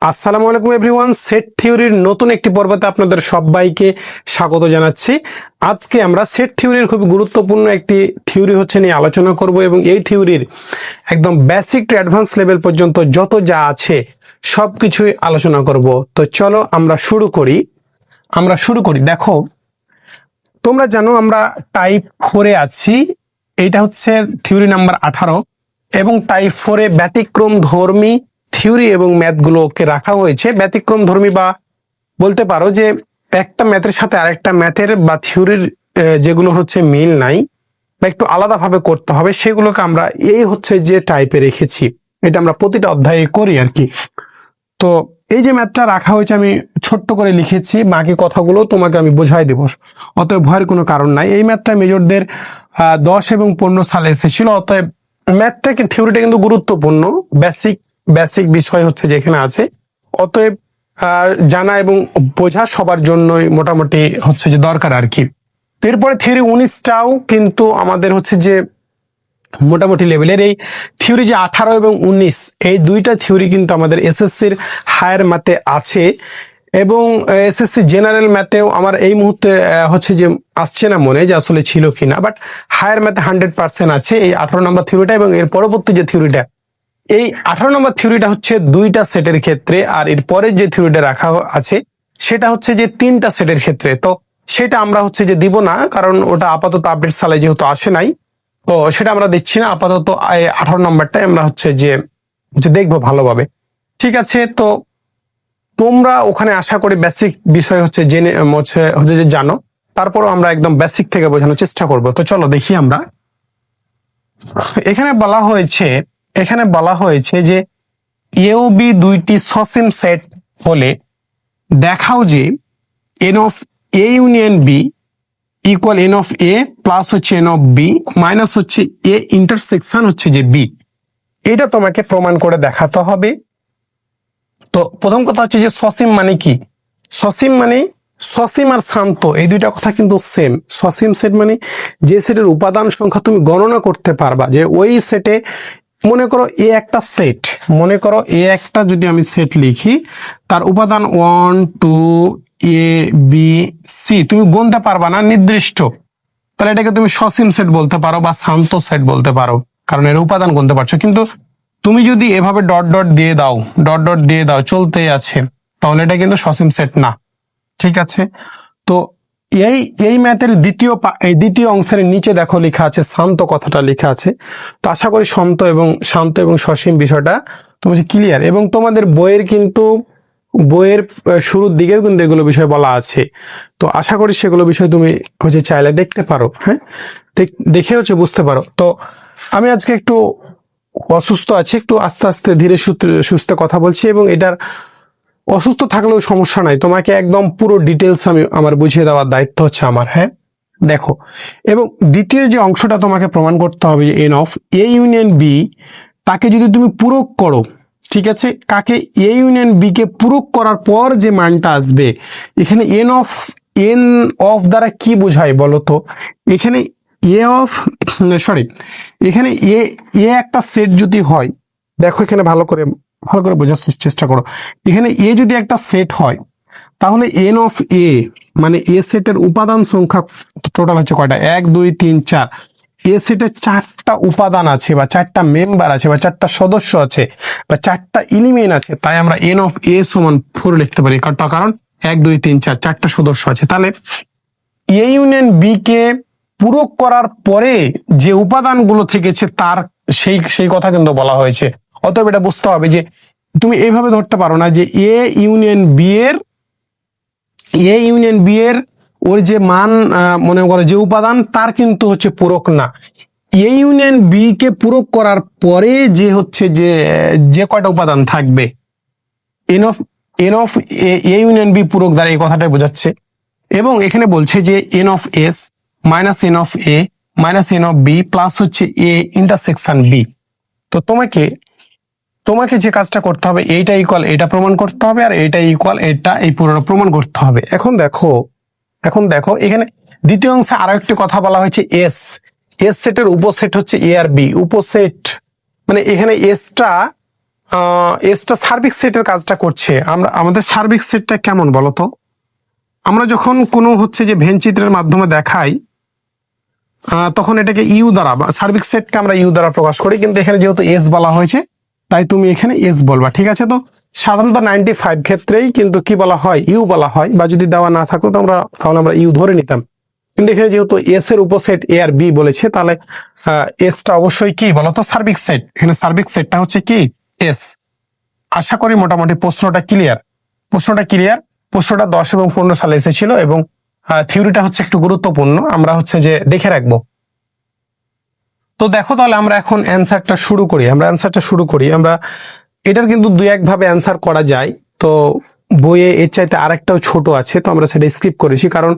আসসালামু আলাইকুম everyone, set থিওরির নতুন একটি পর্বতে আপনাদের সবাইকে স্বাগত জানাচ্ছি। আজকে আমরা সেট থিওরির খুব গুরুত্বপূর্ণ একটি থিওরি নিয়ে আলোচনা করব এবং এই থিওরির একদম বেসিক টু অ্যাডভান্স লেভেল পর্যন্ত যত যা আছে সবকিছুই আলোচনা করব। তো চলো আমরা শুরু করি। দেখো, তোমরা জানো আমরা টাইপ 4-এ আছি। এইটা হচ্ছে থিওরি নাম্বার 18 এবং টাইপ 4-এ ব্যতিক্রম ধর্মী থিওরি এবং ম্যাথগুলোকে রাখা হয়েছে। ব্যতিক্রম ধর্মী বা বলতে পারো যে একটা ম্যাথের সাথে আরেকটা ম্যাথের বা থিওরির যেগুলো মিল নাই বা একটু আলাদাভাবে করতে হবে, সেগুলোকে আমরা এই যে টাইপে রেখেছি। এটা আমরা প্রতিটা অধ্যায়ে করি আর কি। তো এই যে ম্যাথটা রাখা হয়েছে আমি ছোট্ট করে লিখেছি, বাকি কথাগুলো তোমাকে আমি বোঝাই দেব, অতএব ভয়ের কোনো কারণ নাই। এই ম্যাথটা মেজরদের 10 এবং 15 সালে এসেছিল। অতএব ম্যাথটাকে থিওরিটা কিন্তু গুরুত্বপূর্ণ, বেসিক বিষয় যেখানে আছে। অতএব জানা এবং বোঝা সবার জন্যই মোটামুটি যে দরকার আর কি। এরপরে থিওরি 19টাও কিন্তু আমাদের যে মোটামুটি লেভেলের। এই থিওরি যে 18 এবং 19 এই দুইটা থিওরি কিন্তু আমাদের এসএসসির হায়ার ম্যাথে আছে এবং এসএসসি জেনারেল ম্যাথেও আমার এই মুহূর্তে যে আসছে না মনে যে আসলে ছিল কিনা, বাট হায়ার ম্যাথে 100% আছে এই 18 নম্বর থিওরিটা। এবং এর পরবর্তী যে থিওরিটা, এই 18 নম্বর থিওরিটা দুইটা সেটের ক্ষেত্রে, আর এর পরে যে থিওরিটা রাখা আছে সেটা যে তিনটা সেটের ক্ষেত্রে। তো সেটা আমরা যে দিব না, কারণ ওটা আপাতত আপডেট সালে যেহেতু আসে নাই, তো সেটা আমরা দিচ্ছি না। আপাতত 18 নম্বরটাই আমরা দেখবো ভালোভাবে। ঠিক আছে, তো তোমরা ওখানে আশা করি বেসিক বিষয় জেনে যে জানো, তারপরও আমরা একদম বেসিক থেকে বোঝানোর চেষ্টা করব। তো চলো দেখি আমরা। এখানে বলা হয়েছে যে এ ও বি দুইটি সসীম সেট হলে দেখাও যে N of A union B equal N of A plus N of B minus A intersection যে বি। এটা তোমাকে প্রমাণ করে দেখাতে হবে। তো প্রথম কথা যে সসীম মানে কি? সসীম আর শান্ত এই দুইটা কথা কিন্তু সেম। সসীম সেট মানে যে সেটের উপাদান সংখ্যা তুমি গণনা করতে পারবা, যে ওই সেটে মনে করো এ একটা যদি আমি সেট লিখি, তার উপাদান 1 2 এ বি সি তুমি গুনতে পারবা না নির্দিষ্ট, তাহলে এটাকে তুমি সসীম সেট বলতে পারো বা শান্ত সেট বলতে পারো, কারণ এর উপাদান গুনতে পারছো। কিন্তু তুমি যদি এভাবে ডট ডট দিয়ে দাও চলতেই আছে, তাহলে এটা কিন্তু সসীম সেট না। ঠিক আছে, তো এই ম্যাথের দ্বিতীয় অংশের নিচে দেখো লেখা আছে শান্ত, কথাটা লেখা আছে। তো আশা করি শান্ত এবং সসীম বিষয়টা তোমার ক্লিয়ার। এবং তোমাদের বইয়ের শুরুর দিকেও কিন্তু এগুলো বিষয় বলা আছে। তো আশা করি সেগুলো বিষয় তুমি চাইলে দেখতে পারো, হ্যাঁ, দেখে বুঝতে পারো। তো আমি আজকে একটু অসুস্থ আছি, একটু আস্তে আস্তে ধীরে সুস্থে কথা বলছি, এবং এটার অসুস্থ থাকলেও সমস্যা নাই, তোমাকে একদম পুরো ডিটেলস আমার বুঝিয়ে দেওয়ার দায়িত্ব আমার। হ্যাঁ, দেখো, এবং দ্বিতীয় যে অংশটা তোমাকে প্রমাণ করতে হবে যে N of A union B, তাকে যদি তুমি পূরক করো, ঠিক আছে, কাকে? এ ইউনিয়ন বি কে পূরক করার পর যে মানটা আসবে, এখানে এন অফ দ্বারা কি বোঝায় বলো তো? এখানে এখানে এ একটা সেট যদি হয়, দেখো এখানে ভালো করে বোঝার চেষ্টা করো। এখানে এ যদি একটা সেট হয়, তাহলে এন অফ এ মানে এ সেটের উপাদান সংখ্যা টোটাল কয়টা? 1 2 3 4। এ সেটে 4টা উপাদান আছে বা 4টা মেম্বার আছে বা 4টা সদস্য আছে বা 4টা এলিমেন্ট আছে, তাই আমরা এন অফ এ সমান 4 লিখতে পারি, কারণ 1 2 3 4 4টা সদস্য আছে। তাহলে এ ইউনিয়ন বি কে পূরক করার পরে যে উপাদানগুলো থেকেছে তার সেই কথা কিন্তু বলা হয়েছে। অতএব এটা বুঝতে হবে যে তুমি এইভাবে ধরতে পারো না যে এ ইউনিয়ন বি এর ওর যে মান মনে করো যে উপাদান তার কিন্তু পূরক না। এ ইউনিয়ন বি কে পূরক করার পরে যে যে কয়টা উপাদান থাকবে, n of A union B পূরক দ্বারা এই কথাটাই বোঝাচ্ছে। এবং এখানে বলছে যে N of S minus N of A minus N of B plus A intersection B. তো তোমাকে যে কাজটা করতে হবে, এইটা ইকুয়াল এটা প্রমাণ করতে হবে, আর এইটা ইকুয়াল এটা, এই পুরোটা প্রমাণ করতে হবে। এখন দেখো এখানে দ্বিতীয় অংশে আরো একটি কথা বলা হয়েছে এস সেটের উপসেট এ আর বি। উপসেট মানে এখানে এসটা এসটা সার্বিক সেটের কাজটা করছে। আমরা আমাদের সার্বিক সেটটা কেমন বলতো? আমরা যখন কোনো হচ্ছে যে ভেন চিত্রের মাধ্যমে দেখাই তখন এটাকে ইউ দ্বারা বা সার্বিক সেটকে আমরা ইউ দ্বারা প্রকাশ করি, কিন্তু এখানে যেহেতু এস বলা হয়েছে তাই তুমি এখানে এস বলবা, ঠিক আছে? তো সাধারণত 95 ক্ষেত্রেই কিন্তু কি বলা হয়, ইউ বলা হয়, বা যদি দেওয়া না থাকো তো তাহলে আমরা ইউ ধরে নিতাম। কিন্তু এখানে যেহেতু এস এর উপসেট এ আর বি বলেছে, তাহলে এসটা অবশ্যই কি বলতো, সার্বিক সেট। এখানে সার্বিক সেটটা হচ্ছে কি এস। আশা করি মোটামুটি প্রশ্নটা ক্লিয়ার। প্রশ্নটা 10 এবং 15 সালে এসেছিল, এবং থিওরিটা হচ্ছে একটু গুরুত্বপূর্ণ, আমরা হচ্ছে যে দেখে রাখবো। তো দেখো, তাহলে আমরা এখন অ্যান্সারটা শুরু করি। আমরা এটার কিন্তু দুই এক ভাবে অ্যান্সার করা যায়। তো বইয়ে এর চাইতে আরেকটাও ছোট আছে, তো আমরা সেটা স্কিপ করেছি, কারণ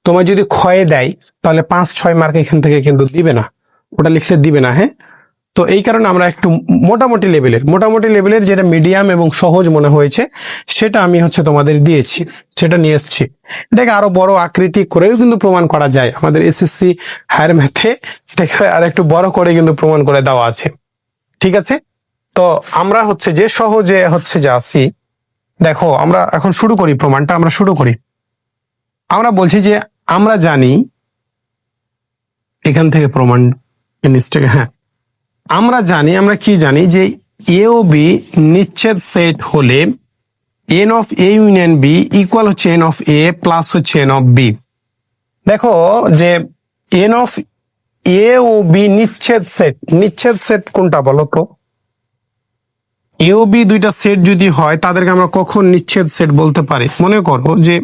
তোমার যদি ক্ষয়ে দেয় তাহলে 5-6 মার্ক এখান থেকে কিন্তু দিবে না, ওটা লিখলে দিবে না। হ্যাঁ, তো এই কারণে আমরা একটু মোটামুটি লেভেলের যেটা মিডিয়াম এবং সহজ মনে হয়েছে সেটা আমি হচ্ছে তোমাদের দিয়েছি, সেটা নিয়ে এসেছি। এটাকে আরো বড় আকৃতি করেও কিন্তু প্রমাণ করা যায়, আমাদের এসএসসি হায়ার ম্যাথে এটাকে আর একটু বড় করে কিন্তু প্রমাণ করে দেওয়া আছে, ঠিক আছে? তো আমরা হচ্ছে যে সহজে হচ্ছে যে আসি, দেখো আমরা এখন শুরু করি প্রমাণটা। আমরা বলছি যে আমরা জানি, এখান থেকে প্রমাণ জিনিসটাকে, হ্যাঁ আমরা কি জানি যে এ ও বি নিশ্চিত সেট হলে N of A union B equal হচ্ছে এন অফ এ প্লাস হচ্ছে এন অফ বি। দেখো যে এন অফ এ ও বি নিশ্চিত সেট কোনটা বলো তো? এ ও বি দুইটা সেট যদি হয় তাদেরকে আমরা কখন নিশ্চিত সেট বলতে পারি? মনে করো যে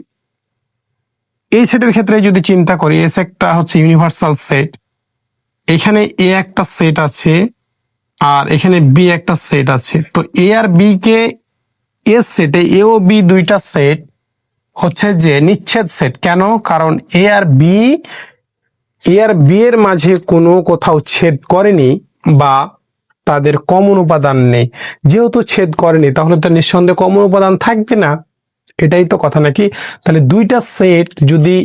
এই সেটের ক্ষেত্রে যদি চিন্তা করি, এস একটা হচ্ছে ইউনিভার্সাল সেট, এখানে এ একটা সেট আছে আর এখানে বি একটা সেট আছে। তো এ আর বি কে এস সেটে, এ ও বি দুইটা সেট হচ্ছে যে নিচ্ছেদ সেট। কেন? কারণ এ আর বি এর মাঝে কোনো কোথাও ছেদ করেনি বা তাদের কমন উপাদান নেই। যেহেতু ছেদ করেনি তাহলে তো নিঃসন্দেহে কমন উপাদান থাকবে না, এটাই তো কথা নাকি? তাহলে দুইটা সেট যদি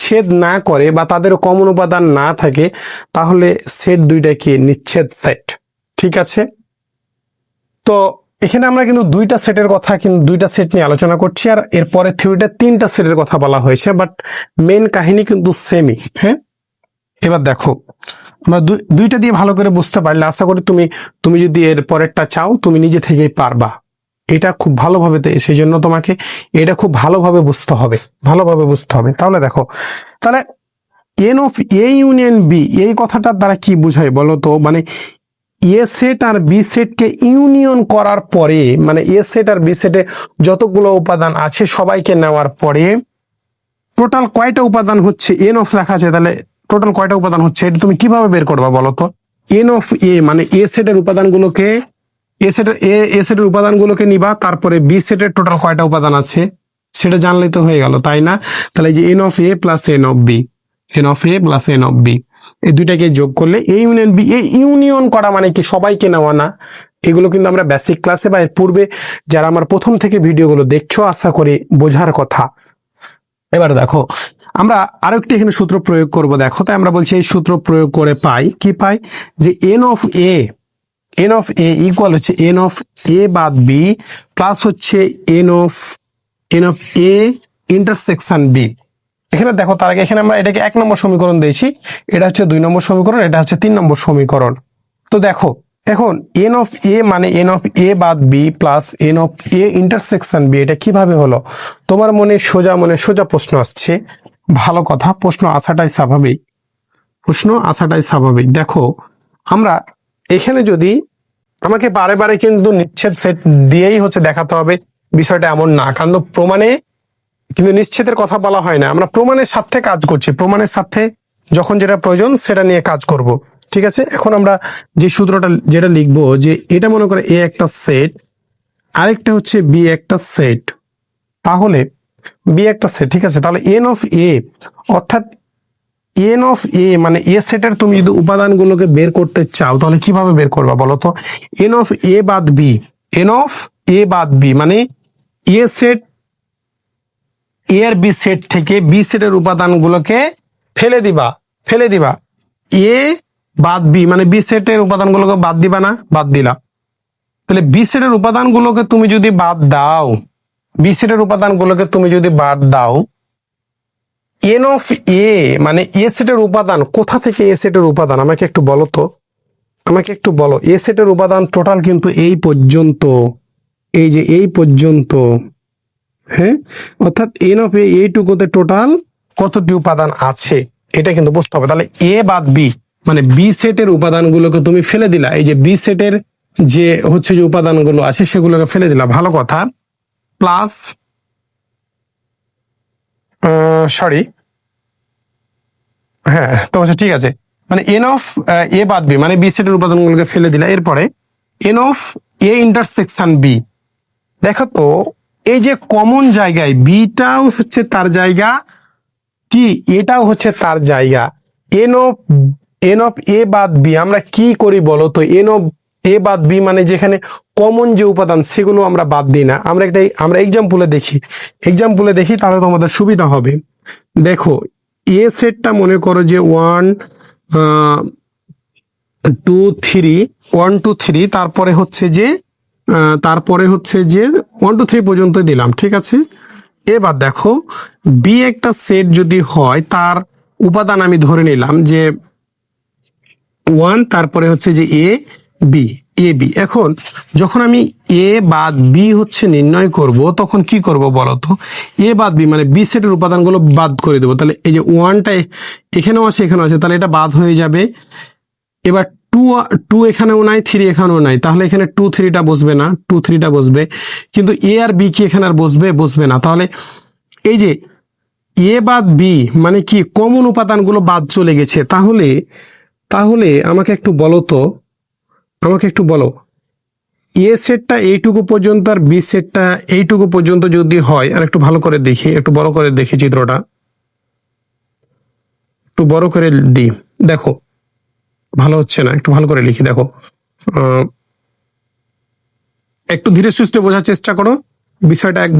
ছেদ না করে বা তাদের কমন উপাদান না থাকে তাহলে সেট দুইটা কি নিচ্ছেদ সেট, ঠিক আছে? তো এখানে আমরা কিন্তু দুইটা সেট নিয়ে আলোচনা করছি, আর এরপরে থিওরিটা 3টা সেটের কথা বলা হয়েছে, বাট মেন কাহিনী কিন্তু সেমই। হ্যাঁ, এবার দেখো আমরা দুইটা দিয়ে ভালো করে বুঝতে পারলে আশা করি তুমি যদি এর পরেরটা চাও তুমি নিজে থেকেই পারবা। এটা খুব ভালোভাবে, সেই জন্য তোমাকে এটা খুব ভালোভাবে বুঝতে হবে। তাহলে দেখো, তাহলে N of A union B এই কথাটার দ্বারা কি বোঝায় বলো তো? মানে এ সেট আর বি সেটকে ইউনিয়ন করার পরে, মানে এ সেট আর বি সেটে যতগুলো উপাদান আছে সবাইকে নেওয়ার পরে টোটাল কয়টা উপাদান হচ্ছে, এন অফ লেখা আছে, তাহলে টোটাল কয়টা উপাদান হচ্ছে এটা তুমি কিভাবে বের করবা বলো তো? এন অফ এ মানে এ সেটের উপাদানগুলোকে এ সেটের উপাদানগুলোকে নিবা, তারপরে বি সেটের টোটাল কয়টা উপাদান আছে সেটা জানলেই তো হয়ে গেল, তাই না? তাহলে যে N of A plus N of B এই দুইটাকে যোগ করলে এ ইউনিয়ন বি। এই ইউনিয়ন করা মানে কি সবাইকে নেওয়া না, এগুলো কিন্তু আমরা বেসিক ক্লাসে বা এর পূর্বে যারা আমার প্রথম থেকে ভিডিওগুলো দেখছো আশা করি বোঝার কথা। এবার দেখো আমরা আরো একটি এখানে সূত্র প্রয়োগ করব। দেখো, তাই আমরা বলছি এই সূত্র প্রয়োগ করে পাই যে এন অফ এ ইকুয়াল হচ্ছে এন অফ এ বাদ বি প্লাস হচ্ছে N of A intersection B. এখানে দেখো, তার আগে এখানে আমরা এটাকে 1 নম্বর সমীকরণ দিয়েছি, এটা হচ্ছে 2 নম্বর সমীকরণ, এটা হচ্ছে 3 নম্বর সমীকরণ। তো দেখো এখন এন অফ এ মানে এন অফ এ বাদ B plus N of A intersection B, এটা কিভাবে হলো? তোমার মনে সোজা প্রশ্ন আসছে। ভালো কথা, প্রশ্ন আসাটাই স্বাভাবিক। দেখো আমরা এখানে যদি আমাকে বারে কিন্তু নিচ্ছেদ সেট দিয়েই হচ্ছে দেখাতে হবে বিষয়টা এমন না, কারণ প্রমাণে কিন্তু নিশ্চিতের কথা বলা হয় না, আমরা প্রমাণের সাথে কাজ করছি, প্রমাণের সাথে যখন যেটা প্রয়োজন সেটা নিয়ে কাজ করব, ঠিক আছে? এখন আমরা যে সূত্রটা যেটা লিখবো, যে এটা মনে করে এ একটা সেট, আরেকটা হচ্ছে বি একটা সেট, তাহলে বি একটা সেট, ঠিক আছে? তাহলে এন অফ এ অর্থাৎ এন অফ এ মানে এ সেটের তুমি যদি উপাদানগুলোকে বের করতে চাও তাহলে কিভাবে বের করবা বলো তো? এন অফ এ বাদ বি মানে A set A R B set থেকে বি সেটের উপাদানগুলোকে ফেলে দিবা এ বাদ বি মানে বি সেটের উপাদানগুলোকে বাদ দিবা না, বাদ দিলা। তাহলে বি সেটের উপাদানগুলোকে তুমি যদি বাদ দাও, বি সেটের উপাদানগুলোকে তুমি যদি বাদ দাও, এন অফ এ মানে এ সেটের উপাদান কোথা থেকে, এ সেটের উপাদান আমাকে একটু বলো তো, আমাকে একটু বলো। এ সেটের উপাদান টোটাল কিন্তু এই পর্যন্ত, এই যে এই পর্যন্ত, হ্যাঁ, অর্থাৎ এন অফ এ এইটুকুতে টোটাল কতটি উপাদান আছে এটা কিন্তু বুঝতে হবে। তাহলে এ বাদ বি মানে বি সেটের উপাদানগুলোকে তুমি ফেলে দিলা, এই যে বি সেটের যে হচ্ছে যে উপাদানগুলো আছে সেগুলোকে ফেলে দিলা, ভালো কথা। প্লাস সরি, হ্যাঁ তো আচ্ছা ঠিক আছে, মানে এন অফ এ বাদ বি মানে বি সেটের উপাদানগুলোকে ফেলে দিলা। এরপরে N of A intersection B, দেখো তো এই যে কমন জায়গায় বিটাও হচ্ছে তার জায়গা, কি এটাও হচ্ছে তার জায়গা। এন অফ এ বাদ বি আমরা কি করি বলো তো, এন অফ এ বাদ বি মানে যেখানে কমন যে উপাদান সেগুলো আমরা বাদ দিই না। আমরা এক্সাম্পলে দেখি তাহলে তোমাদের সুবিধা হবে। দেখো এ সেটটা মনে করো যে 1 2 3 তারপরে হচ্ছে যে 1 2 3 পর্যন্ত দিলাম, ঠিক আছে। এবার দেখো বি একটা সেট যদি হয় তার উপাদান আমি ধরে নিলাম যে 1, তারপরে হচ্ছে যে এ বি। এখন যখন আমি এ বাদ বি হচ্ছে নির্ণয় করব তখন কি করব বলতো, এ বাদ বি মানে বি সেটের উপাদানগুলো বাদ করে দেবো। তাহলে এই যে 1টা এখানেও আছে এখানেও আছে, তাহলে এটা বাদ হয়ে যাবে। এবার 2 এখানেও নাই, 3 এখানেও নাই, তাহলে এখানে 2 3টা বসবে না, 2 3টা বসবে, কিন্তু এ আর বি কি এখানে আর বসবে না। তাহলে এই যে এ বাদ বি মানে কি কমন উপাদানগুলো বাদ চলে গেছে। তাহলে আমাকে একটু বলো এ সেটটা এইটুকু পর্যন্ত আর বি সেটটা এইটুকু পর্যন্ত যদি হয়, আর একটু ভালো করে দেখি, একটু বড় করে দেখি চিত্রটা, একটু বড় করে দিই, দেখো ভালো হচ্ছে না, একটু ভালো করে লিখি, দেখো একটু ধীরে সুস্থে বোঝার চেষ্টা করো,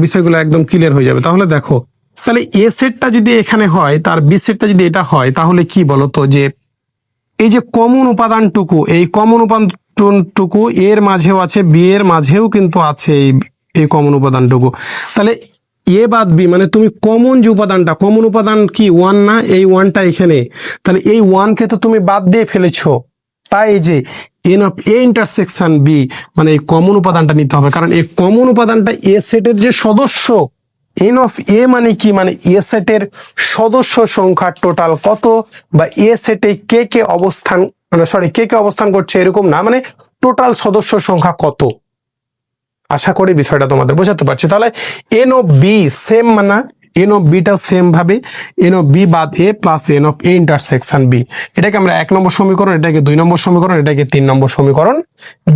বিষয়গুলো একদম ক্লিয়ার হয়ে যাবে। তাহলে দেখো, তাহলে এ সেটটা যদি এখানে হয় তার বি সেটটা যদি এটা হয়, তাহলে কি বলতো যে এই যে কমন উপাদানটুকু, এই কমন উপাদানটুকু এর মাঝেও আছে, বি এর মাঝেও কিন্তু আছে এই কমন উপাদানটুকু। তাহলে এ বাদ বি মানে তুমি কমন যে উপাদানটা, কমন উপাদান কি 1 না, এই 1টা এখানে, তাহলে এই 1কে তো তুমি বাদ দিয়ে ফেলেছো। তাই এই যে N of A intersection B মানে এই কমন উপাদানটা নিতে হবে, কারণ এই কমন উপাদানটা এ সেটের যে সদস্য। এন অফ এ মানে কি, মানে এ সেটের সদস্য সংখ্যা টোটাল কত, বা এ সেটে কে অবস্থান, মানে সরি কে অবস্থান করছে এরকম না, মানে টোটাল সদস্য সংখ্যা কত। আশা করি বিষয়টা তোমাদের বোঝাতে পারছি। তাহলে এন অফ বি সেম মানে এন অফ বিটাও সেম ভাবে এন অফ বি বাদ A plus N of A intersection B, এটাকে আমরা 1 নম্বর সমীকরণ, এটাকে 2 নম্বর সমীকরণ, এটাকে 3 নম্বর সমীকরণ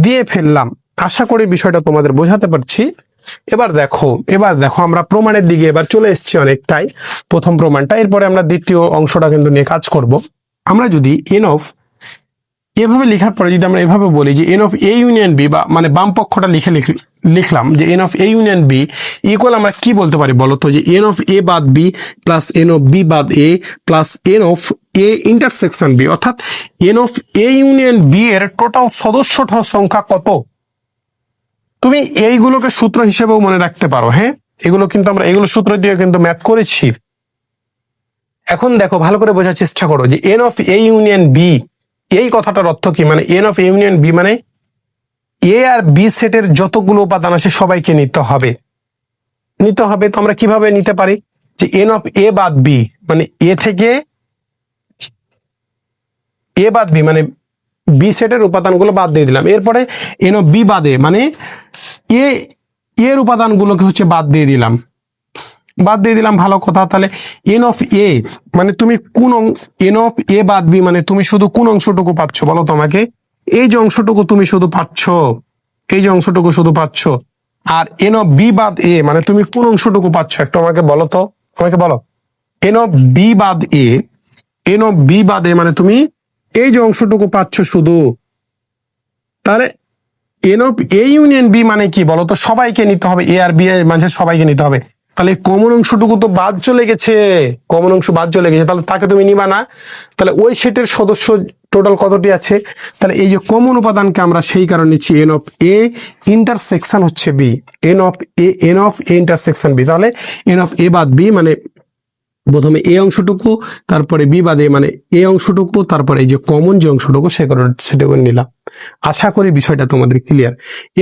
দিয়ে ফেললাম। আশা করি বিষয়টা তোমাদের বোঝাতে পারছি। এবার দেখো আমরা প্রমাণের দিকে এবার চলে এসেছি অনেকটাই, প্রথম প্রমাণটা। এরপরে আমরা দ্বিতীয় অংশটা কিন্তু নিয়ে কাজ করব। আমরা যদি এন অফ এভাবে লেখার পরে যদি আমরা এভাবে বলি যে N of A union B, বা মানে বাম পক্ষটা লিখলাম যে N of A union B equal, আমরা কি বলতে পারি বলতো, যে এন অফ এ বাদ B plus N of B বাদ A plus N of A intersection B, অর্থাৎ n of A union B এর টোটাল সদস্য সংখ্যা কত। তুমি এইগুলোকে সূত্র হিসেবেও মনে রাখতে পারো, হ্যাঁ এগুলো কিন্তু আমরা এগুলো সূত্র দিয়ে কিন্তু ম্যাথ করেছি। এখন দেখো ভালো করে বোঝার চেষ্টা করো যে N of A union B এই কথাটার অর্থ কি, মানে N of A union B মানে এ আর বি সেটের যতগুলো উপাদান আছে সবাইকে নিতে হবে। তো আমরা কিভাবে নিতে পারি, যে এন অফ এ বাদ বি মানে এ থেকে এ বাদ বি মানে বি সেটের উপাদানগুলো বাদ দিয়ে দিলাম। এরপরে এন অফ বি বাদে মানে এ এর উপাদানগুলোকে হচ্ছে বাদ দিয়ে দিলাম, ভালো কথা। তাহলে এন অফ এ মানে তুমি কোন এন অফ এ বাদ বি মানে তুমি শুধু কোন অংশটুকু পাচ্ছ বলো তোমাকে, এই যে অংশটুকু তুমি শুধু পাচ্ছ, আর এন অফ বি বাদ এ মানে তুমি কোন অংশটুকু পাচ্ছ একটু আমাকে বলো তো, বলো। এন অফ বি বাদ এ মানে তুমি এই যে অংশটুকু পাচ্ছ শুধু। তাহলে N of A union B মানে কি বলতো, সবাইকে নিতে হবে, এ আর বি এর মাঝে সবাইকে নিতে হবে। তাহলে কমন অংশটুকু তো বাদ চলে গেছে, তাহলে তাকে তুমি নিবা না। তাহলে ওই সেটের সদস্য টোটাল কতটি আছে? তাহলে এই যে কমন উপাদানকে আমরা সেই কারণে নিচ্ছি এন অফ এ ইন্টারসেকশন হচ্ছে B, N of A intersection B. তাহলে এন অফ এ বাদ বি মানে প্রথমে এ অংশটুকু, তারপরে বি বাদে মানে এ অংশটুকু, তারপরে এই যে কমন যে অংশটুকু সেটাকে নিলাম। আশা করি বিষয়টা তোমাদের ক্লিয়ার।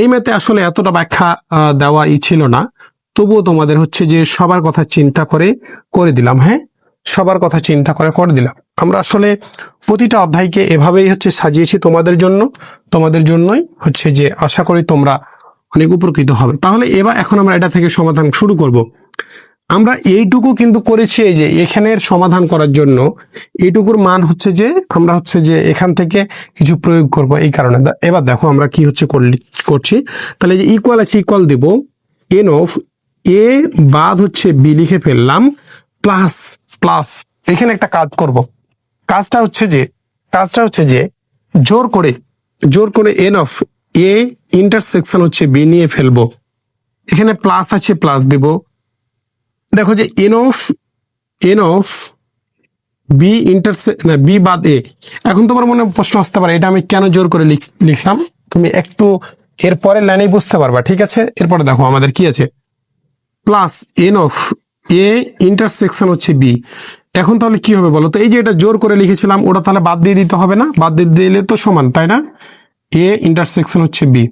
এই ম্যাথে আসলে এতটা ব্যাখ্যা দেওয়াই ছিল না, তবুও তোমাদের হচ্ছে যে সবার কথা চিন্তা করে দিলাম। হ্যাঁ, সবার কথা চিন্তা করে দিলাম। আমরা আসলে প্রতিটা অধ্যায়কে এভাবেই হচ্ছে সাজিয়েছি তোমাদের জন্যই হচ্ছে যে আশা করি তোমরা অনেক উপকৃত হবে। তাহলে এখন আমরা এটা থেকে সমাধান শুরু করব। আমরা এইটুকু কিন্তু করেছি, এই যে এখানের সমাধান করার জন্য এইটুকুর মান হচ্ছে যে আমরা হচ্ছে যে এখান থেকে কিছু প্রয়োগ করব এই কারণে। এবার দেখো আমরা কি হচ্ছে করছি। তাহলে যে ইকুয়াল আছে, equal Dev N of A বাদ হচ্ছে বি লিখে ফেললাম, প্লাস এখানে একটা কাজ করব। কাজটা হচ্ছে যে জোর করে এন অফ এ ইন্টারসেকশন হচ্ছে বি নিয়ে ফেলবো। এখানে প্লাস আছে, প্লাস দেব। দেখো যে এন অফ বি বি বাদ এ। এখন তোমার মনে প্রশ্ন আসতে পারে এটা আমি কেন জোর করে লিখলাম, তুমি একটু এর পরের লাইনেই বুঝতে পারবা। ঠিক আছে, এরপরে দেখো আমাদের কি আছে, plus N of A intersection হচ্ছে বি। এখন তাহলে কি হবে বলো তো, এই যে এটা জোর করে লিখেছিলাম ওটা তাহলে বাদ দিয়ে দিতে হবে না? বাদ দিয়ে দিলে তো সমান, তাই না? এ ইন্টারসেকশন হচ্ছে বি।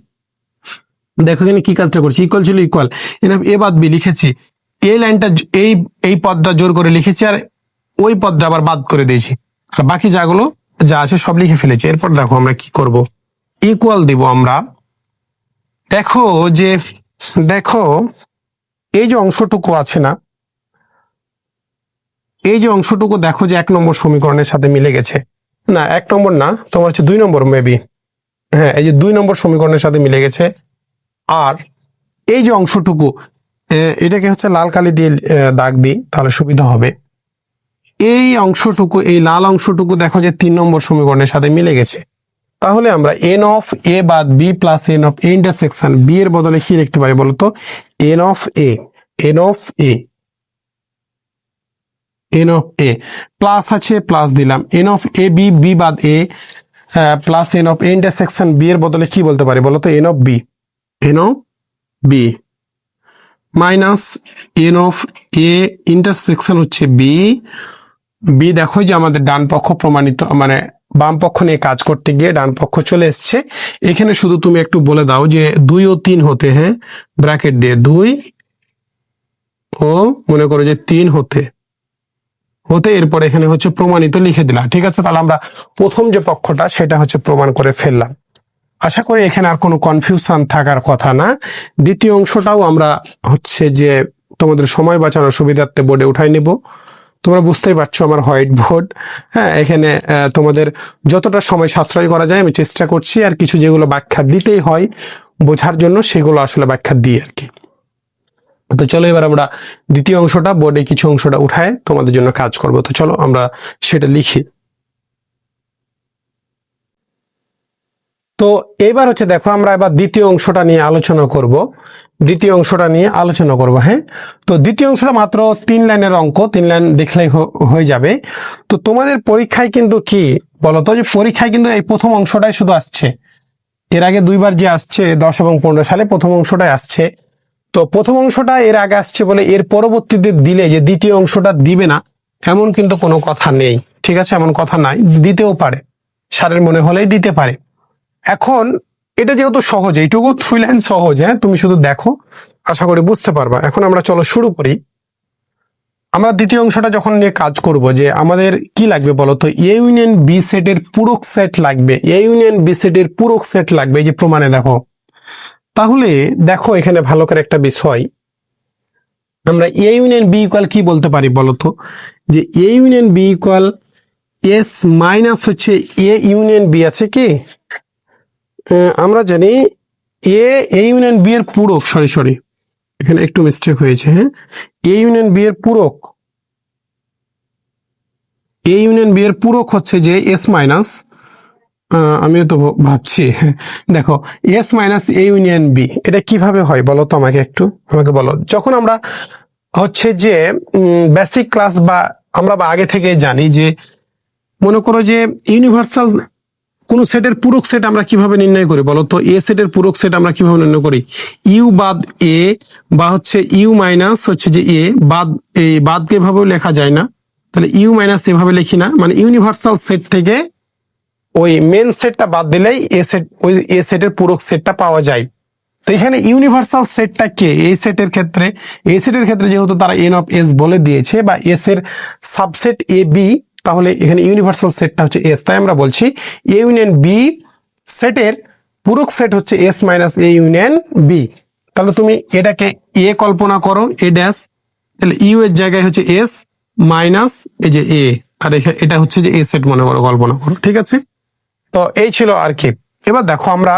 দেখো এখানে কি কাজটা করছি, ইকুয়াল ছিল ইকুয়াল, এ বাদ বি লিখেছি, এই লাইনটা এই পদটা জোর করে লিখেছি আর ওই পদটা আবার বাদ করে দিয়েছি, আর বাকি যা আছে সব লিখে ফেলেছি। এরপর দেখো আমরা কি করব, ইকুয়াল দিব আমরা। দেখো এই যে অংশটুকু আছে না, এই যে অংশটুকু দেখো যে 1 নম্বর সমীকরণের সাথে মিলে গেছে। না 1 নম্বর না, তোমার হচ্ছে 2 নম্বর মেবি। হ্যাঁ, এই যে 2 নম্বর সমীকরণের সাথে মিলে গেছে। আর এই যে অংশটুকু, এটাকে হচ্ছে লাল কালি দিয়ে দাগ দিই তাহলে সুবিধা হবে। এই লাল অংশটুকু দেখো যে 3 নম্বর সমীকরণের সাথে মিলে গেছে। তাহলে আমরা এন অফ এ বাদ B plus N of A intersection B এর বদলে কি লিখতে পারি বলতো, এন অফ এ প্লাস আছে, প্লাস দিলাম, এন অফ এ বি বাদ A plus N of A intersection B এর বদলে কি বলতে পারি বলতো, n of B minus N of A intersection হচ্ছে বি দেখো যে আমাদের ডান পক্ষ প্রমাণিত, মানে বাম পক্ষ নিয়ে কাজ করতে গিয়ে ডান পক্ষ চলে এসছে। এখানে শুধু তুমি একটু বলে দাও যে 2 ও 3 হতে, হ্যাঁ ব্র্যাকেট দিয়ে 2 ও মনে করো যে 3 হতে এরপর এখানে হচ্ছে প্রমাণিত লিখে দিলাম। ঠিক আছে, তাহলে আমরা প্রথম যে পক্ষটা সেটা হচ্ছে প্রমাণ করে ফেললাম। আশা করি এখানে আর কোনো কনফিউশন থাকার কথা না। দ্বিতীয় অংশটাও আমরা হচ্ছে যে তোমাদের সময় বাঁচানোর সুবিধার্থে বোর্ডে উঠাই নেব। তোমরা বুঝতেই পারছো আমার হোয়াইট বোর্ড। হ্যাঁ, এখানে তোমাদের যতটা সময় সাশ্রয় করা যায় আমি চেষ্টা করছি, আর কিছু যেগুলো ব্যাখ্যা দিতেই হয় বোঝার জন্য সেগুলো আসলে ব্যাখ্যা দিই আর কি। তো চলো এবার আমরা দ্বিতীয় অংশটা বোর্ডে কিছু অংশটা উঠায় তোমাদের জন্য কাজ করব। তো চলো আমরা সেটা লিখি। তো এবার হচ্ছে দেখো আমরা এবার দ্বিতীয় অংশটা নিয়ে আলোচনা করব। হ্যাঁ, তো দ্বিতীয় অংশটা মাত্র 3 লাইনের অঙ্ক, 3 লাইন দেখলেই হয়ে যাবে। তো তোমাদের পরীক্ষায় কিন্তু কি বলতো, যে পরীক্ষায় কিন্তু এই প্রথম অংশটাই শুধু আসছে। এর আগে 2বার যে আসছে 10 এবং 15 সালে প্রথম অংশটাই আসছে। তো প্রথম অংশটা এর আগে আসছে বলে এর পরবর্তীতে দিলে যে দ্বিতীয় অংশটা দিবে না এমন কিন্তু কোনো কথা নেই। ঠিক আছে, এমন কথা নাই, দিতেও পারে, স্যারের মনে হলেই দিতে পারে। এখন এটা যেহেতু সহজ, এইটুকু 3 লাইন সহজ, হ্যাঁ তুমি শুধু দেখো, আশা করি বুঝতে পারবা। এখন আমরা চলো শুরু করি। আমরা দ্বিতীয় অংশটা যখন নিয়ে কাজ করব, যে আমাদের কি লাগবে বলতো, এ ইউনিয়ন বি সেটের পূরক সেট লাগবে, এই যে প্রমাণে দেখো। তাহলে দেখো এখানে ভালো করে একটা বিষয়, আমরা এ ইউনিয়ন বি ইকুয়াল কি বলতে পারি বলতো, যে A union B equal S minus হচ্ছে এ ইউনিয়ন বি আছে কি, আমরা জানি এ ইউনিয়ন বি এর পূরক, সরি এখানে একটু মিস্টেক হয়েছে। হ্যাঁ, এ ইউনিয়ন বি এর পূরক হচ্ছে যে এস মাইনাস, আমিও তো ভাবছি, দেখো S minus A union B, এটা কিভাবে হয় বলো তো আমাকে বলো। যখন আমরা হচ্ছে যে বেসিক ক্লাস বা আমরা আগে থেকে জানি যে মনে করো যে ইউনিভার্সাল কোন সেটের পূরক সেট আমরা কিভাবে নির্ণয় করি বলো তো? এ সেটের পূরক সেট আমরা কিভাবে নির্ণয় করি? ইউ বাদ এ বা হচ্ছে ইউ মাইনাস হচ্ছে যে এ বাদ, এই বাদকে এভাবেও লেখা যায় না, তাহলে ইউ মাইনাস এভাবে লিখি না, মানে ইউনিভার্সাল সেট থেকে ওই মেন সেটটা বাদ দিলেই এ সেট, ওই এ সেটের পূরক সেটটা পাওয়া যায়। তো এখানে ইউনিভার্সাল সেটটা কে? এই সেটের ক্ষেত্রে, এই সেটের ক্ষেত্রে যেহেতু তারা এন অফ এস বলে দিয়েছে বা এস এর সাবসেট এ বি, তাহলে এখানে ইউনিভার্সাল সেটটা হচ্ছে এস। তাই আমরা বলছি এ ইউনিয়ন বি সেটের পূরক সেট হচ্ছে S minus A union B. তাহলে তুমি এটাকে এ কল্পনা করো, এ ড্যাশ, তাহলে ইউ এর জায়গায় হচ্ছে এস মাইনাস এই যে এ, আর এটা হচ্ছে যে এ সেট মনে করো, কল্পনা করো, ঠিক আছে? তো এই ছিল আর কি। এবার দেখো আমরা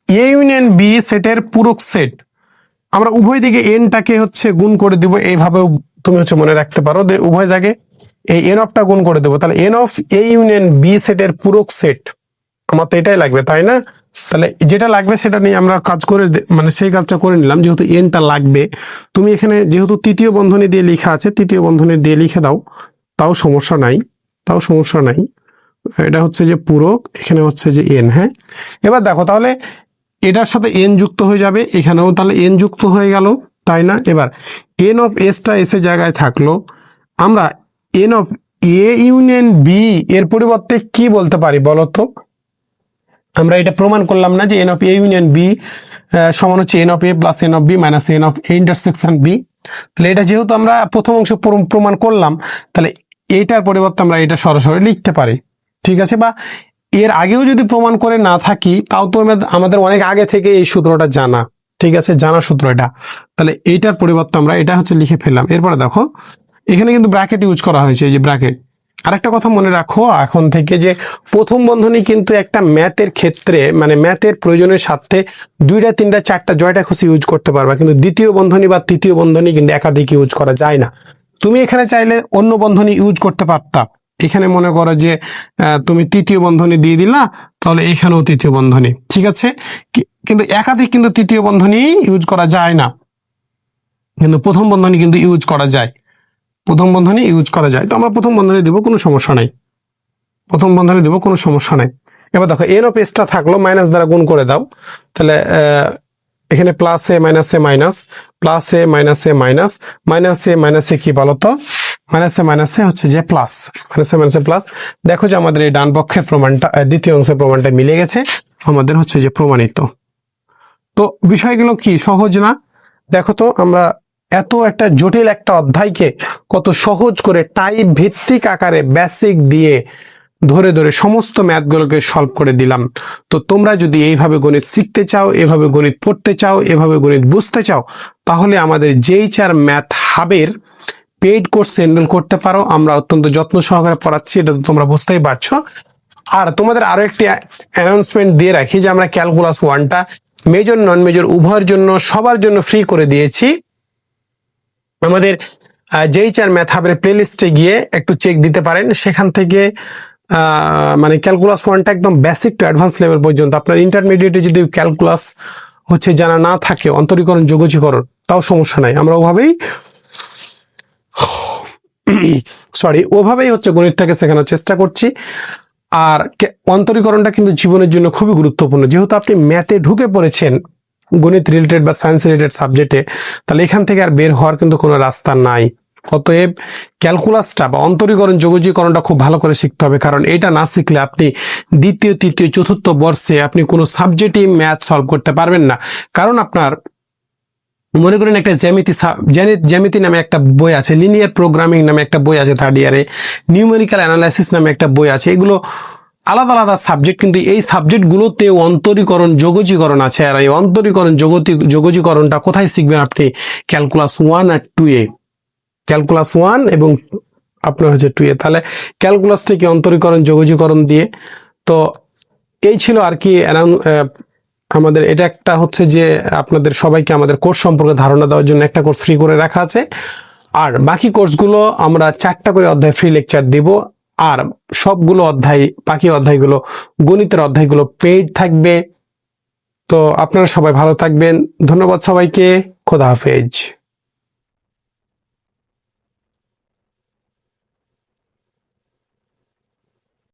এ ইউনিয়ন বি সেটের পূরক সেট, আমরা উভয় দিকে এনটাকে হচ্ছে গুণ করে দিব, এইভাবেও তুমি হচ্ছে মনে রাখতে পারো যে উভয় জায়গায় এই এন অফটা গুণ করে দেবো। তাহলে N of A union B সেটের পূরক সেট, আমার তো এটাই লাগবে তাই না? তাহলে যেটা লাগবে সেটা নিয়ে আমরা কাজ করে, মানে সেই কাজটা করে নিলাম। যেহেতু এনটা লাগবে, তুমি এখানে যেহেতু তৃতীয় বন্ধনী দিয়ে লেখা আছে, তৃতীয় বন্ধনী দিয়ে লিখে দাও, তাও সমস্যা নাই, তাও সমস্যা নাই। এটা হচ্ছে যে পূরক, এখানে হচ্ছে যে এন। হ্যাঁ, এবার দেখো তাহলে এটার সাথে এন যুক্ত হয়ে যাবে, এখানেও তাহলে এন যুক্ত হয়ে গেল, তাই না? এবার এন অফ এসটা এসে জায়গায় থাকলো, আমরা N of A union B এর পরিবর্তে কি বলতে পারি বলো তো? আমরা এটা প্রমাণ করলাম না যে N of A union B সমান হচ্ছে N of A plus N of B minus N of A intersection B. তাহলে এটা যেহেতু আমরা প্রথম অংশ প্রমাণ করলাম, তাহলে এইটার পরিবর্তে আমরা এটা সরাসরি লিখতে পারি, ঠিক আছে? বা এর আগেও যদি প্রমাণ করে না থাকি, তাও তো আমাদের অনেক আগে থেকে এই সূত্রটা জানা, ঠিক আছে? জানা সূত্র এটা। তাহলে এইটার পরিবর্তে আমরা এটা হচ্ছে লিখে ফেললাম। এরপরে দেখো এখানে কিন্তু ব্র্যাকেট ইউজ করা হয়েছে, এই যে ব্র্যাকেট। আরেকটা কথা মনে রাখো এখন থেকে, যে প্রথম বন্ধনী কিন্তু একটা ম্যাথের ক্ষেত্রে, মানে ম্যাথের প্রয়োজনের সাথে দুইটা তিনটা চারটা জয়টা খুশি ইউজ করতে পারবা, কিন্তু দ্বিতীয় বন্ধনী বা তৃতীয় বন্ধনী কিন্তু একাধিক ইউজ করা যায় না। তুমি এখানে চাইলে অন্য বন্ধনী ইউজ করতে পারতা। এখানে মনে করো যে তুমি তৃতীয় বন্ধনী দিয়ে দিলা, তাহলে এখানেও তৃতীয় বন্ধনী, ঠিক আছে? কিন্তু একাধিক কিন্তু তৃতীয় বন্ধনী ইউজ করা যায় না, কিন্তু প্রথম বন্ধনী কিন্তু ইউজ করা যায়, প্রথম বন্ধনী ইউজ করা যায়। তো আমরা প্রথম বন্ধনী দেবো, কোনো সমস্যা নাই, প্রথম বন্ধনী দেবো, কোনো সমস্যা নাই। এবার দেখো এন অফ এসটা থাকলো, মাইনাস দ্বারা গুণ করে দাও, তাহলে এখানে প্লাস এ মাইনাস এ মাইনাস, প্লাস এ মাইনাস এ মাইনাস, মাইনাস এ মাইনাস এ কি বলতো? মাইনাসে মাইনাসে হচ্ছে যে প্লাস, মাইনাসে মাইনাসে প্লাস। দেখো যে আমাদের এই ডান পক্ষের প্রমাণটা, দ্বিতীয় অংশের প্রমাণটা মিলে গেছে, আমাদের হচ্ছে যে প্রমাণিত। তো বিষয়গুলো কি সহজ না? দেখো তো আমরা এত একটা জটিল একটা অধ্যায়কে কত সহজ করে টাইপ ভিত্তিক আকারে বেসিক দিয়ে ধরে ধরে সমস্ত ম্যাথগুলোকে সলভ করে দিলাম। তো তোমরা যদি এইভাবে গণিত শিখতে চাও, এভাবে গণিত পড়তে চাও, এভাবে গণিত বুঝতে চাও, তাহলে আমাদের JEE ম্যাথ হাবের পেইড কোর্স এনরোল করতে পারো। আমরা অত্যন্ত যত্ন সহকারে পড়াচ্ছি, এটা তো তোমরা বুঝতেই পারছো। আর তোমাদের আরো একটি অ্যানাউন্সমেন্ট দিয়ে রাখি যে আমরা ক্যালকুলাস 1টা মেজর নন মেজর উভয়ের জন্য, সবার জন্য ফ্রি করে দিয়েছি। আমাদের JEE ম্যাথ হাবের প্লেলিস্টে গিয়ে একটু চেক দিতে পারেন, সেখান থেকে মানে ক্যালকুলাস 1টা একদম বেসিক টু অ্যাডভান্স লেভেল পর্যন্ত। আপনার ইন্টারমিডিয়েটে যদি ক্যালকুলাস হচ্ছে জানা না থাকে, অন্তরীকরণ যোগজীকরণ, তাও সমস্যা নাই, আমরা ওভাবেই হচ্ছে গণিতটাকে শেখানোর চেষ্টা করছি। আর অন্তরীকরণটা কিন্তু জীবনের জন্য খুবই গুরুত্বপূর্ণ। যেহেতু আপনি ম্যাথে ঢুকে পড়েছেন, গণিত রিলেটেড বা সায়েন্স রিলেটেড সাবজেক্টে, তাহলে এখান থেকে আর বের হওয়ার কিন্তু কোনো রাস্তা নাই। অতএব ক্যালকুলাসটা বা অন্তরীকরণ যোগজীকরণটা খুব ভালো করে শিখতে হবে, কারণ এটা না শিখলে আপনি দ্বিতীয় তৃতীয় চতুর্থ বর্ষে আপনি কোনো সাবজেক্টে ম্যাথ সলভ করতে পারবেন না। কারণ আপনার মনে করেন একটা জ্যামিতি নামে একটা বই আছে, লিনিয়ার প্রোগ্রামিং নামে একটা বই আছে থার্ড ইয়ারে, নিউমেরিক্যাল অ্যানালাইসিস নামে একটা বই আছে, এগুলো আলাদা আলাদা সাবজেক্ট, কিন্তু এই সাবজেক্টগুলোতে অন্তরীকরণ যোগজীকরণ আছে। আর এই অন্তরীকরণ যোগজীকরণটা কোথায় শিখবেন আপনি? ক্যালকুলাস 1 আর 2 এ, ক্যালকুলাস 1 এবং আপনার হচ্ছে 2 এ। তাহলে ক্যালকুলাসটা কি অন্তরীকরণ যোগজীকরণ দিয়ে। তো এই ছিল আর কি আমাদের এটা একটা হচ্ছে যে আপনাদের সবাইকে আমাদের কোর্স সম্পর্কে ধারণা দেওয়ার জন্য একটা কোর্স ফ্রি করে রাখা আছে। আর বাকি কোর্সগুলো আমরা 4টা করে অধ্যায় ফ্রি লেকচার দিব, আর সবগুলো অধ্যায়, বাকি অধ্যায়গুলো, গণিতের অধ্যায়গুলো পেইড থাকবে। তো আপনারা সবাই ভালো থাকবেন, ধন্যবাদ সবাইকে, খোদা হাফেজ।